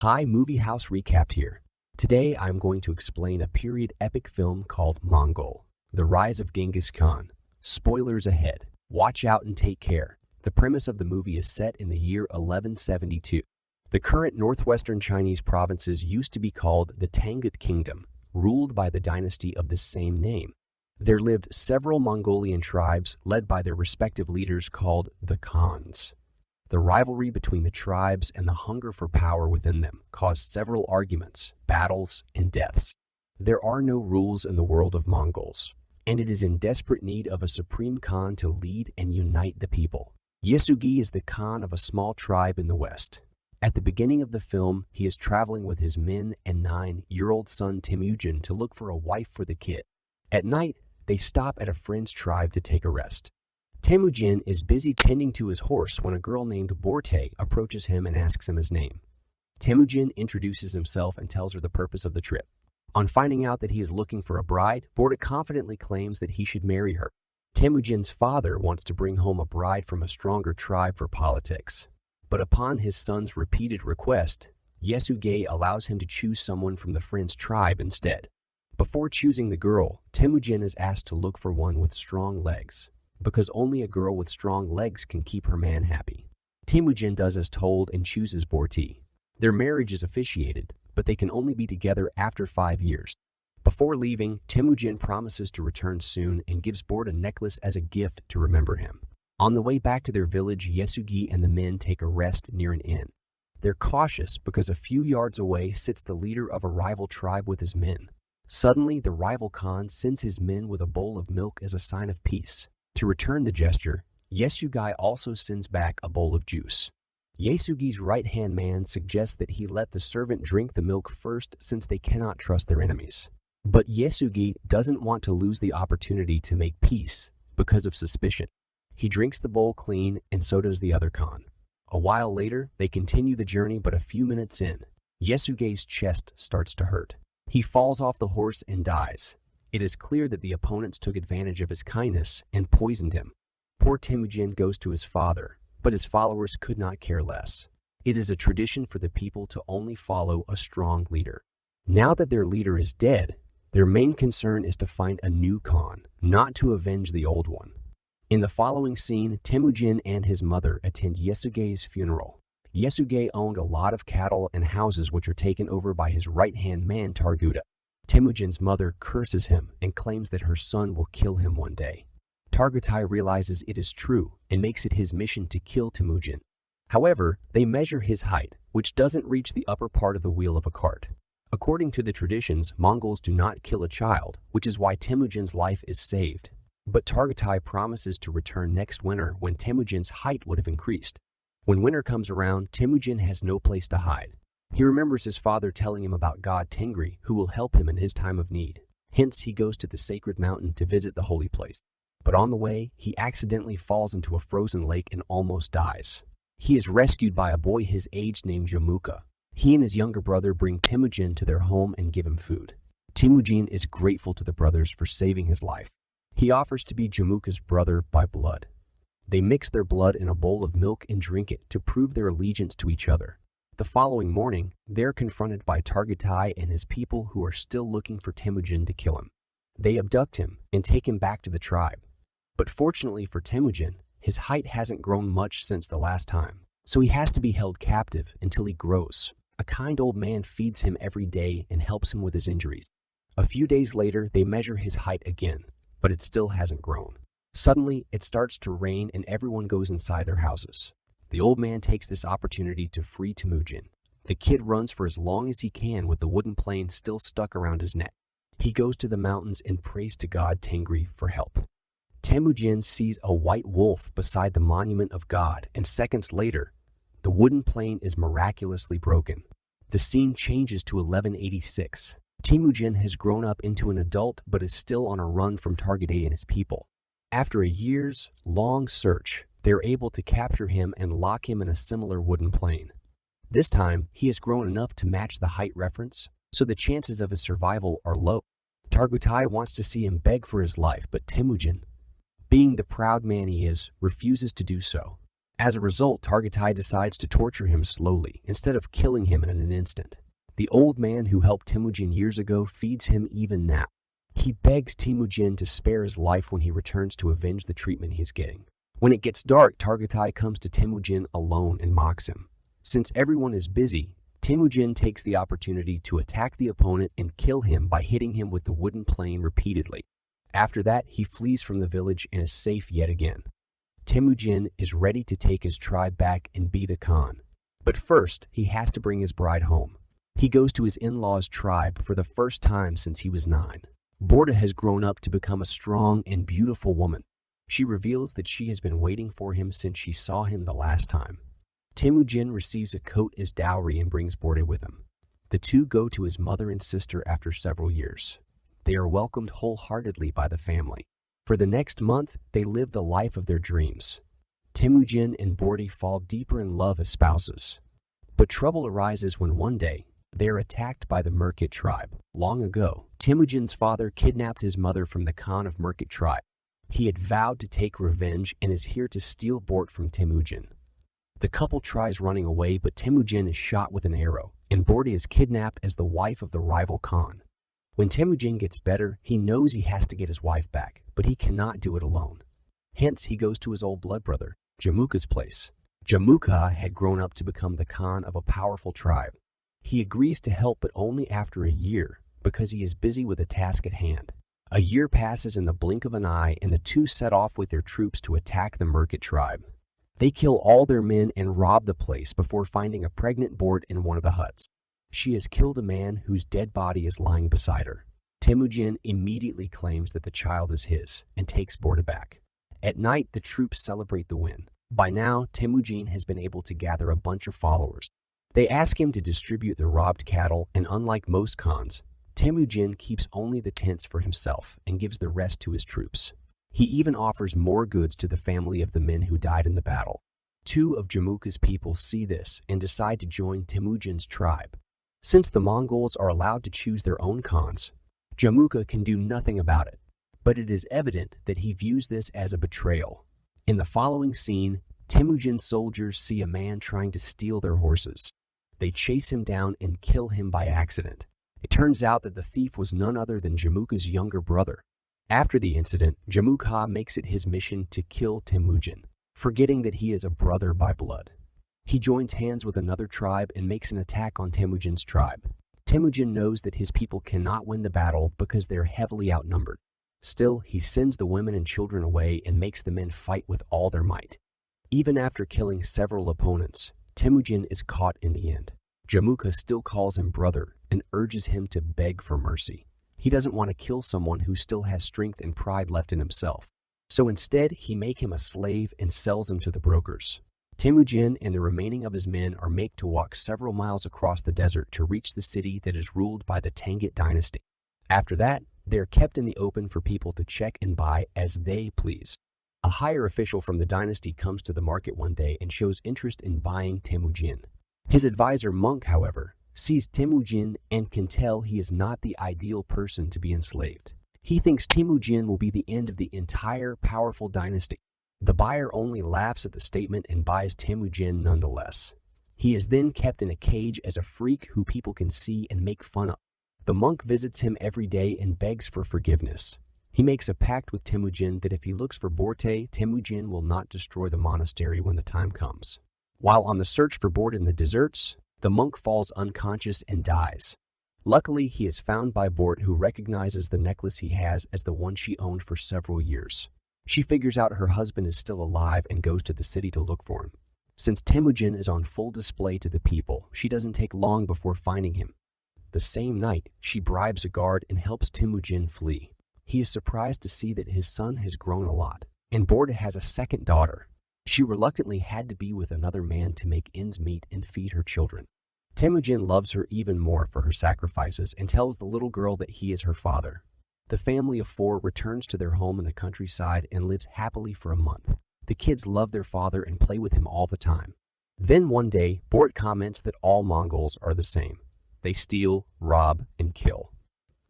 Hi, Movie House Recap here. Today I'm going to explain a period epic film called Mongol, The Rise of Genghis Khan. Spoilers ahead. Watch out and take care. The premise of the movie is set in the year 1172. The current northwestern Chinese provinces used to be called the Tangut Kingdom, ruled by the dynasty of the same name. There lived several Mongolian tribes led by their respective leaders called the Khans. The rivalry between the tribes and the hunger for power within them caused several arguments, battles, and deaths. There are no rules in the world of Mongols, and it is in desperate need of a supreme Khan to lead and unite the people. Yasugi is the Khan of a small tribe in the west. At the beginning of the film, he is traveling with his men and 9-year-old son Temujin to look for a wife for the kid. At night, they stop at a friend's tribe to take a rest. Temujin is busy tending to his horse when a girl named Borte approaches him and asks him his name. Temujin introduces himself and tells her the purpose of the trip. On finding out that he is looking for a bride, Borte confidently claims that he should marry her. Temujin's father wants to bring home a bride from a stronger tribe for politics. But upon his son's repeated request, Yasugi allows him to choose someone from the friend's tribe instead. Before choosing the girl, Temujin is asked to look for one with strong legs, because only a girl with strong legs can keep her man happy. Temujin does as told and chooses Borte. Their marriage is officiated, but they can only be together after 5 years. Before leaving, Temujin promises to return soon and gives Borte a necklace as a gift to remember him. On the way back to their village, Yasugi and the men take a rest near an inn. They're cautious because a few yards away sits the leader of a rival tribe with his men. Suddenly, the rival Khan sends his men with a bowl of milk as a sign of peace. To return the gesture, Yasugi also sends back a bowl of juice. Yasugi's right-hand man suggests that he let the servant drink the milk first since they cannot trust their enemies. But Yasugi doesn't want to lose the opportunity to make peace because of suspicion. He drinks the bowl clean, and so does the other Khan. A while later, they continue the journey, but a few minutes in, Yasugi's chest starts to hurt. He falls off the horse and dies. It is clear that the opponents took advantage of his kindness and poisoned him. Poor Temujin goes to his father, but his followers could not care less. It is a tradition for the people to only follow a strong leader. Now that their leader is dead, their main concern is to find a new Khan, not to avenge the old one. In the following scene, Temujin and his mother attend Yasugi's funeral. Yasugi owned a lot of cattle and houses which are taken over by his right-hand man Targuta. Temujin's mother curses him and claims that her son will kill him one day. Targutai realizes it is true and makes it his mission to kill Temujin. However, they measure his height, which doesn't reach the upper part of the wheel of a cart. According to the traditions, Mongols do not kill a child, which is why Temujin's life is saved. But Targutai promises to return next winter when Temujin's height would have increased. When winter comes around, Temujin has no place to hide. He remembers his father telling him about God Tengri, who will help him in his time of need. Hence, he goes to the sacred mountain to visit the holy place. But on the way, he accidentally falls into a frozen lake and almost dies. He is rescued by a boy his age named Jamuka. He and his younger brother bring Temujin to their home and give him food. Temujin is grateful to the brothers for saving his life. He offers to be Jamuka's brother by blood. They mix their blood in a bowl of milk and drink it to prove their allegiance to each other. The following morning, they're confronted by Targutai and his people who are still looking for Temujin to kill him. They abduct him and take him back to the tribe. But fortunately for Temujin, his height hasn't grown much since the last time, so he has to be held captive until he grows. A kind old man feeds him every day and helps him with his injuries. A few days later, they measure his height again, but it still hasn't grown. Suddenly, it starts to rain and everyone goes inside their houses. The old man takes this opportunity to free Temujin. The kid runs for as long as he can with the wooden plane still stuck around his neck. He goes to the mountains and prays to God Tengri for help. Temujin sees a white wolf beside the monument of God, and seconds later, the wooden plane is miraculously broken. The scene changes to 1186. Temujin has grown up into an adult but is still on a run from Targutai and his people. After a years-long search, they're able to capture him and lock him in a similar wooden plane. This time, he has grown enough to match the height reference, so the chances of his survival are low. Targutai wants to see him beg for his life, but Temujin, being the proud man he is, refuses to do so. As a result, Targatai decides to torture him slowly instead of killing him in an instant. The old man who helped Temujin years ago feeds him even now. He begs Temujin to spare his life when he returns to avenge the treatment he's getting. When it gets dark, Targatai comes to Temujin alone and mocks him. Since everyone is busy, Temujin takes the opportunity to attack the opponent and kill him by hitting him with the wooden plane repeatedly. After that, he flees from the village and is safe yet again. Temujin is ready to take his tribe back and be the Khan. But first, he has to bring his bride home. He goes to his in-laws' tribe for the first time since he was 9. Borda has grown up to become a strong and beautiful woman. She reveals that she has been waiting for him since she saw him the last time. Temujin receives a coat as dowry and brings Borda with him. The two go to his mother and sister after several years. They are welcomed wholeheartedly by the family. For the next month, they live the life of their dreams. Temujin and Borda fall deeper in love as spouses. But trouble arises when one day, they are attacked by the Merkit tribe. Long ago, Temujin's father kidnapped his mother from the Khan of Merkit tribe. He had vowed to take revenge and is here to steal Bort from Temujin. The couple tries running away, but Temujin is shot with an arrow, and Borda is kidnapped as the wife of the rival Khan. When Temujin gets better, he knows he has to get his wife back, but he cannot do it alone. Hence, he goes to his old blood brother, Jamuka's place. Jamuka had grown up to become the Khan of a powerful tribe. He agrees to help, but only after a year, because he is busy with a task at hand. A year passes in the blink of an eye, and the two set off with their troops to attack the Merkit tribe. They kill all their men and rob the place before finding a pregnant Bort in one of the huts. She has killed a man whose dead body is lying beside her. Temujin immediately claims that the child is his and takes Borda back. At night, the troops celebrate the win. By now, Temujin has been able to gather a bunch of followers. They ask him to distribute the robbed cattle, and unlike most Khans, Temujin keeps only the tents for himself and gives the rest to his troops. He even offers more goods to the family of the men who died in the battle. 2 of Jamuka's people see this and decide to join Temujin's tribe. Since the Mongols are allowed to choose their own Khans, Jamuka can do nothing about it. But it is evident that he views this as a betrayal. In the following scene, Temujin's soldiers see a man trying to steal their horses. They chase him down and kill him by accident. It turns out that the thief was none other than Jamuka's younger brother. After the incident, Jamuka makes it his mission to kill Temujin, forgetting that he is a brother by blood. He joins hands with another tribe and makes an attack on Temujin's tribe. Temujin knows that his people cannot win the battle because they are heavily outnumbered. Still, he sends the women and children away and makes the men fight with all their might. Even after killing several opponents, Temujin is caught in the end. Jamuka still calls him brother and urges him to beg for mercy. He doesn't want to kill someone who still has strength and pride left in himself. So instead, he makes him a slave and sells him to the brokers. Temujin and the remaining of his men are made to walk several miles across the desert to reach the city that is ruled by the Tangut dynasty. After that, they are kept in the open for people to check and buy as they please. A higher official from the dynasty comes to the market one day and shows interest in buying Temujin. His advisor Monk, however, sees Temujin and can tell he is not the ideal person to be enslaved. He thinks Temujin will be the end of the entire powerful dynasty. The buyer only laughs at the statement and buys Temujin nonetheless. He is then kept in a cage as a freak who people can see and make fun of. The monk visits him every day and begs for forgiveness. He makes a pact with Temujin that if he looks for Borte, Temujin will not destroy the monastery when the time comes. While on the search for Bort in the deserts, the monk falls unconscious and dies. Luckily, he is found by Bort, who recognizes the necklace he has as the one she owned for several years. She figures out her husband is still alive and goes to the city to look for him. Since Temujin is on full display to the people, she doesn't take long before finding him. The same night, she bribes a guard and helps Temujin flee. He is surprised to see that his son has grown a lot, and Borda has a second daughter. She reluctantly had to be with another man to make ends meet and feed her children. Temujin loves her even more for her sacrifices and tells the little girl that he is her father. The family of 4 returns to their home in the countryside and lives happily for a month. The kids love their father and play with him all the time. Then one day, Bort comments that all Mongols are the same. They steal, rob, and kill.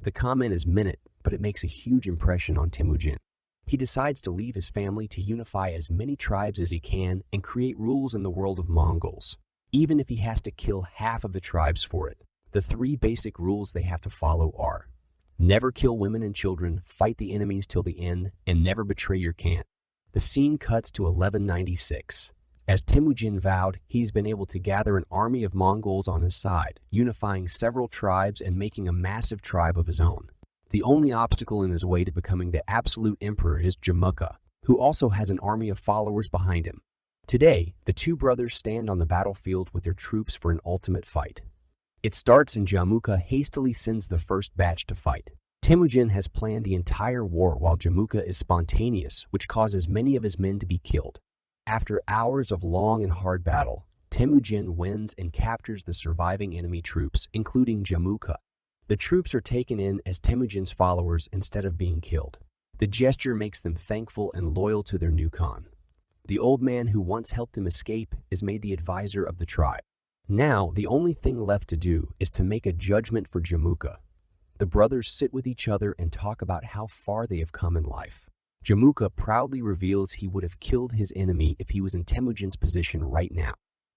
The comment is minute, but it makes a huge impression on Temujin. He decides to leave his family to unify as many tribes as he can and create rules in the world of Mongols, even if he has to kill half of the tribes for it. The three basic rules they have to follow are: never kill women and children, fight the enemies till the end, and never betray your Khan. The scene cuts to 1196. As Temujin vowed, he's been able to gather an army of Mongols on his side, unifying several tribes and making a massive tribe of his own. The only obstacle in his way to becoming the absolute emperor is Jamukha, who also has an army of followers behind him. Today, the two brothers stand on the battlefield with their troops for an ultimate fight. It starts and Jamukha hastily sends the first batch to fight. Temujin has planned the entire war while Jamukha is spontaneous, which causes many of his men to be killed. After hours of long and hard battle, Temujin wins and captures the surviving enemy troops, including Jamukha. The troops are taken in as Temujin's followers instead of being killed. The gesture makes them thankful and loyal to their new Khan. The old man who once helped him escape is made the advisor of the tribe. Now, the only thing left to do is to make a judgment for Jamukha. The brothers sit with each other and talk about how far they have come in life. Jamukha proudly reveals he would have killed his enemy if he was in Temujin's position right now.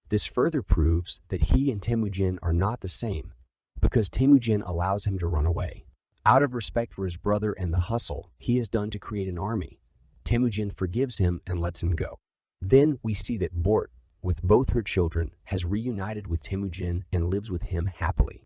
This further proves that he and Temujin are not the same, because Temujin allows him to run away. Out of respect for his brother and the hustle he has done to create an army, Temujin forgives him and lets him go. Then we see that Bort, with both her children, has reunited with Temujin and lives with him happily.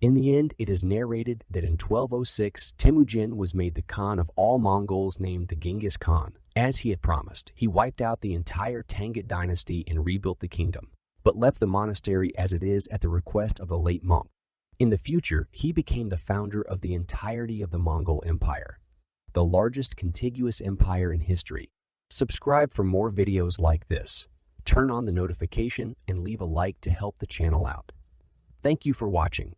In the end, it is narrated that in 1206, Temujin was made the Khan of all Mongols, named the Genghis Khan. As he had promised, he wiped out the entire Tangut dynasty and rebuilt the kingdom, but left the monastery as it is at the request of the late monk. In the future, he became the founder of the entirety of the Mongol Empire, the largest contiguous empire in history. Subscribe for more videos like this. Turn on the notification and leave a like to help the channel out. Thank you for watching.